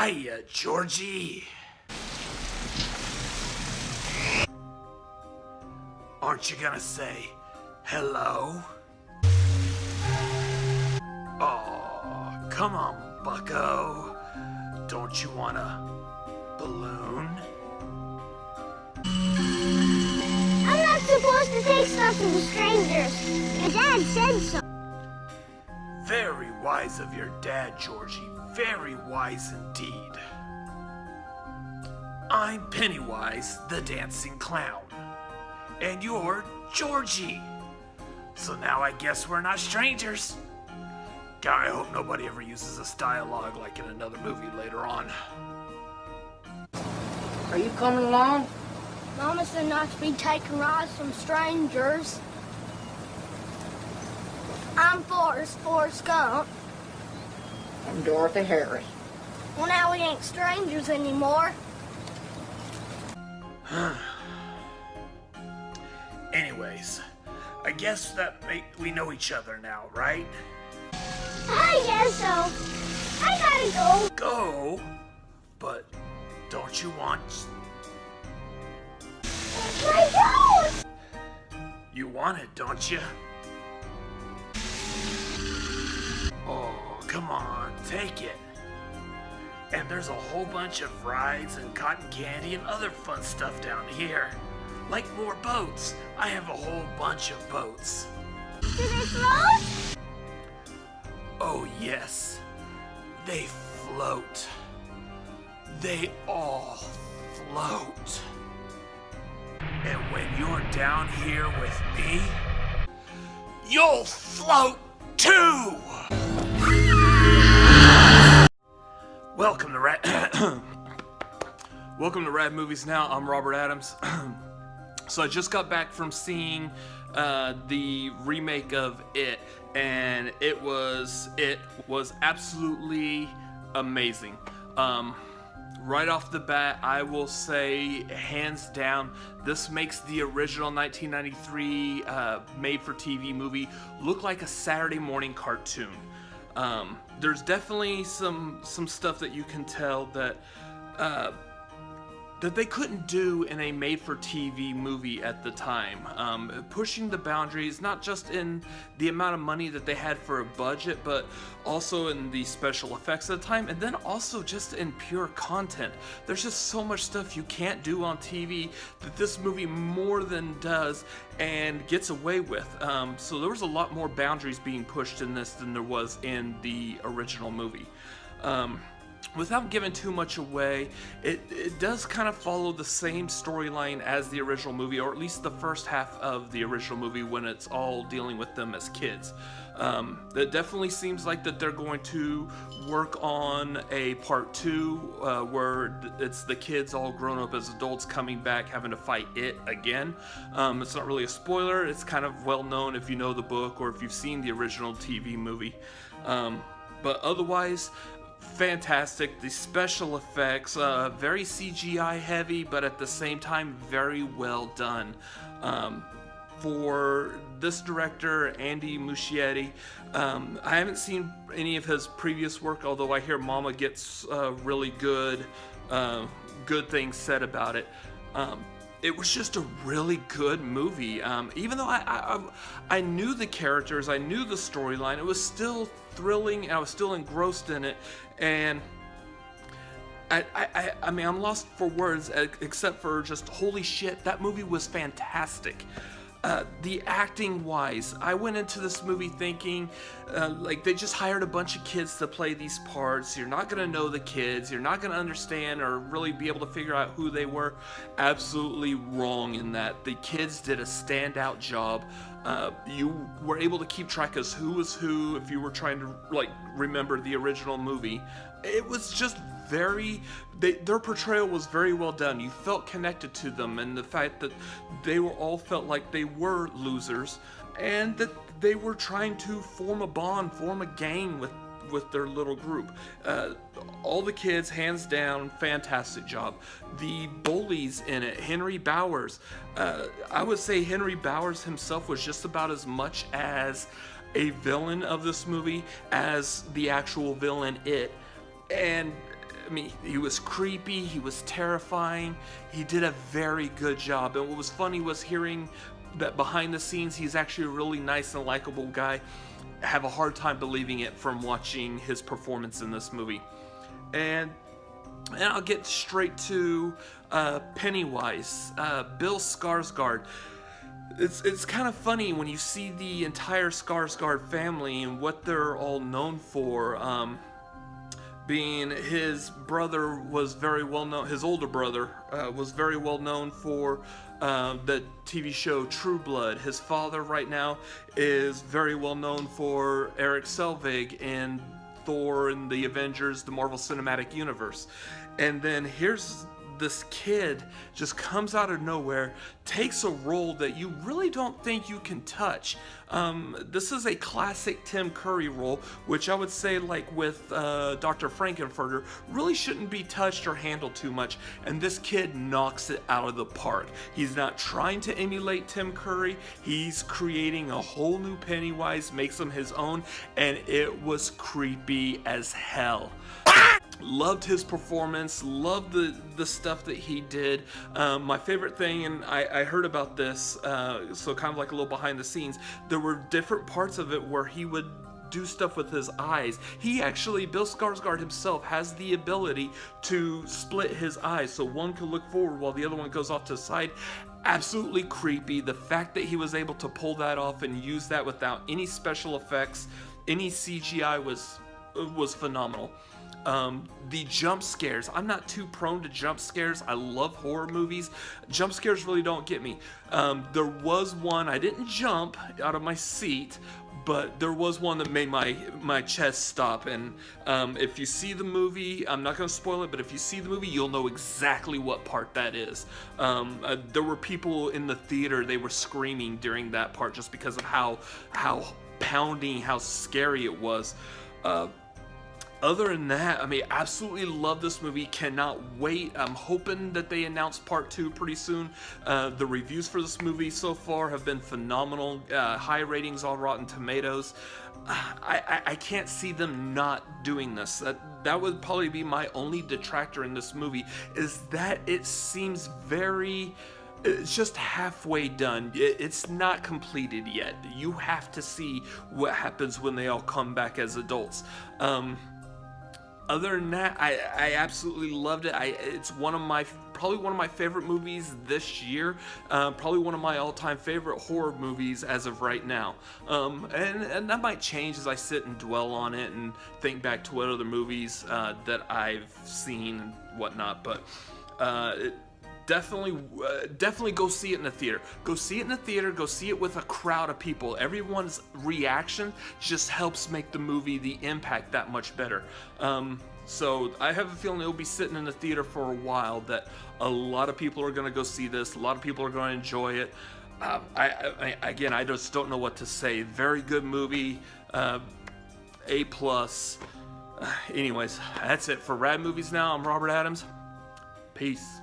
Hiya, Georgie. Aren't you gonna say hello? Oh, come on, bucko. Don't you want a balloon? I'm not supposed to take stuff from strangers. My dad said so. Very wise of your dad, Georgie. Very wise indeed. I'm Pennywise, the dancing clown. And you're Georgie. So now I guess we're not strangers. God, I hope nobody ever uses this dialogue like in another movie later on. Are you coming along? Mama said not to be taking rides from strangers. I'm Forrest Gump. I'm Dorothy Harris. Well, now we ain't strangers anymore. Anyways, I guess we know each other now, right? I guess so. I gotta go. Go? But don't you want... My goat! You want it, don't you? Oh, come on, take it. And there's a whole bunch of rides and cotton candy and other fun stuff down here. Like more boats. I have a whole bunch of boats. Do they float? Oh yes, they float. They all float. And when you're down here with me, you'll float too! Welcome to Rad Movies Now. I'm Robert Adams. So I just got back from seeing the remake of It, and it was absolutely amazing. Right off the bat, I will say, hands down, this makes the original 1993 made-for-TV movie look like a Saturday morning cartoon. There's definitely some stuff that you can tell that they couldn't do in a made-for-TV movie at the time. Pushing the boundaries, not just in the amount of money that they had for a budget, but also in the special effects at the time, and then also just in pure content. There's just so much stuff you can't do on TV that this movie more than does and gets away with. So there was a lot more boundaries being pushed in this than there was in the original movie. Without giving too much away, it does kind of follow the same storyline as the original movie, or at least the first half of the original movie when it's all dealing with them as kids. It definitely seems like that they're going to work on a part 2 where it's the kids all grown up as adults coming back having to fight it again. It's not really a spoiler, it's kind of well known if you know the book or if you've seen the original TV movie. But otherwise, fantastic. The special effects, very CGI heavy, but at the same time very well done. For this director, Andy Muschietti, I haven't seen any of his previous work, although I hear Mama gets really good things said about it. It was just a really good movie. Even though I knew the characters, I knew the storyline, it was still thrilling, and I was still engrossed in it, and I mean, I'm lost for words, except for just, holy shit, that movie was fantastic. The acting wise, I went into this movie thinking like they just hired a bunch of kids to play these parts. You're not going to know the kids. You're not going to understand or really be able to figure out who they were. Absolutely wrong in that. The kids did a standout job. You were able to keep track as who was who if you were trying to like remember the original movie. It was just their portrayal was very well done. You felt connected to them, and the fact that they all felt like they were losers, and that they were trying to form a bond, form a gang with their little group. All the kids, hands down, fantastic job. The bullies in it, Henry Bowers, I would say Henry Bowers himself was just about as much as a villain of this movie as the actual villain It. And I mean, he was creepy, he was terrifying, he did a very good job. And what was funny was hearing that behind the scenes he's actually a really nice and likable guy. I have a hard time believing it from watching his performance in this movie. And I'll get straight to Pennywise, Bill Skarsgård. It's kind of funny when you see the entire Skarsgård family and what they're all known for. Being his brother was very well known, his older brother was very well known for the TV show True Blood. His father right now is very well known for Eric Selvig in Thor and the Avengers, the Marvel Cinematic Universe. And then here's this kid just comes out of nowhere, takes a role that you really don't think you can touch. This is a classic Tim Curry role, which I would say, like with Dr. Frankenfurter, really shouldn't be touched or handled too much, and this kid knocks it out of the park. He's not trying to emulate Tim Curry, he's creating a whole new Pennywise, makes him his own, and it was creepy as hell. Loved his performance, loved the stuff that he did. My favorite thing, and I heard about this, so kind of like a little behind the scenes, there were different parts of it where he would do stuff with his eyes. He actually, Bill Skarsgård himself, has the ability to split his eyes, so one can look forward while the other one goes off to the side. Absolutely creepy. The fact that he was able to pull that off and use that without any special effects, any CGI was phenomenal. The jump scares, I'm not too prone to jump scares. I love horror movies. Jump scares really don't get me. There was one, I didn't jump out of my seat, but there was one that made my chest stop. And if you see the movie, I'm not going to spoil it, but if you see the movie, you'll know exactly what part that is. There were people in the theater, they were screaming during that part just because of how pounding, how scary it was. Other than that, I mean, absolutely love this movie. Cannot wait. I'm hoping that they announce part 2 pretty soon. The reviews for this movie so far have been phenomenal. High ratings on Rotten Tomatoes. I can't see them not doing this. That would probably be my only detractor in this movie, is that it seems very... It's just halfway done. It's not completed yet. You have to see what happens when they all come back as adults. Other than that, I absolutely loved it. It's probably one of my favorite movies this year. Probably one of my all-time favorite horror movies as of right now. And that might change as I sit and dwell on it and think back to what other movies that I've seen and whatnot. But definitely go see it in the theater. Go see it in the theater. Go see it with a crowd of people. Everyone's reaction just helps make the movie, the impact, that much better. So I have a feeling it'll be sitting in the theater for a while, that a lot of people are going to go see this. A lot of people are going to enjoy it. Again, I just don't know what to say. Very good movie. A+. Anyways, that's it for Rad Movies Now. I'm Robert Adams. Peace.